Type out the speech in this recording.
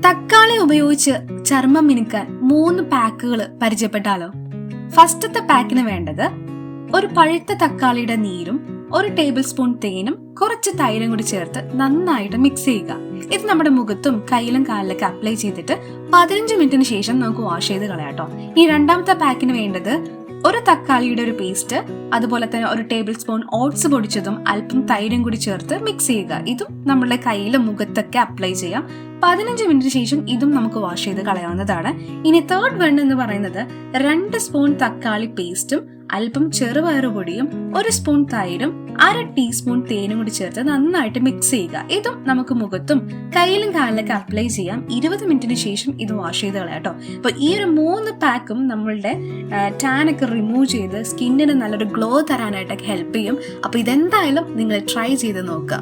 തക്കാളി ഉപയോഗിച്ച് ചർമ്മം മിനുക്കാൻ 3 പാക്കുകൾ പരിചയപ്പെട്ടാലോ? ഫസ്റ്റത്തെ പാക്കിന് വേണ്ടത് ഒരു പഴുത്ത തക്കാളിയുടെ നീരും 1 ടേബിൾ സ്പൂൺ തേനും കുറച്ച് തൈരും കൂടി ചേർത്ത് നന്നായിട്ട് മിക്സ് ചെയ്യുക. ഇത് നമ്മുടെ മുഖത്തും കയ്യിലും കാലിലൊക്കെ അപ്ലൈ ചെയ്തിട്ട് 15 മിനിറ്റിന് ശേഷം നമുക്ക് വാഷ് ചെയ്ത് കളയാട്ടോ. ഈ രണ്ടാമത്തെ പാക്കിന് വേണ്ടത് ഒരു തക്കാളിയുടെ ഒരു പേസ്റ്റ്, അതുപോലെ തന്നെ 1 ടേബിൾ സ്പൂൺ ഓട്സ് പൊടിച്ചതും അല്പം തൈരും കൂടി ചേർത്ത് മിക്സ് ചെയ്യുക. ഇതും നമ്മുടെ കയ്യിലും മുഖത്തൊക്കെ അപ്ലൈ ചെയ്യാം. 15 മിനിറ്റിന് ശേഷം ഇതും നമുക്ക് വാഷ് ചെയ്ത് കളയാവുന്നതാണ്. ഇനി തേർഡ് വൺ എന്ന് പറയുന്നത് 2 സ്പൂൺ തക്കാളി പേസ്റ്റും അല്പം ചെറുപയറ് പൊടിയും 1 സ്പൂൺ തൈരും 1/2 ടീസ്പൂൺ തേനും കൂടി ചേർത്ത് നന്നായിട്ട് മിക്സ് ചെയ്യുക. ഇതും നമുക്ക് മുഖത്തും കയ്യിലും കാലിലൊക്കെ അപ്ലൈ ചെയ്യാം. 20 മിനിറ്റിന് ശേഷം ഇത് വാഷ് ചെയ്ത് കളയാട്ടോ. അപ്പൊ ഈ ഒരു 3 പാക്കും നമ്മളുടെ ടാൻ ഒക്കെ റിമൂവ് ചെയ്ത് സ്കിന്നിന് നല്ലൊരു ഗ്ലോ തരാനായിട്ടൊക്കെ ഹെൽപ്പ് ചെയ്യും. അപ്പൊ ഇതെന്തായാലും നിങ്ങൾ ട്രൈ ചെയ്ത് നോക്കുക.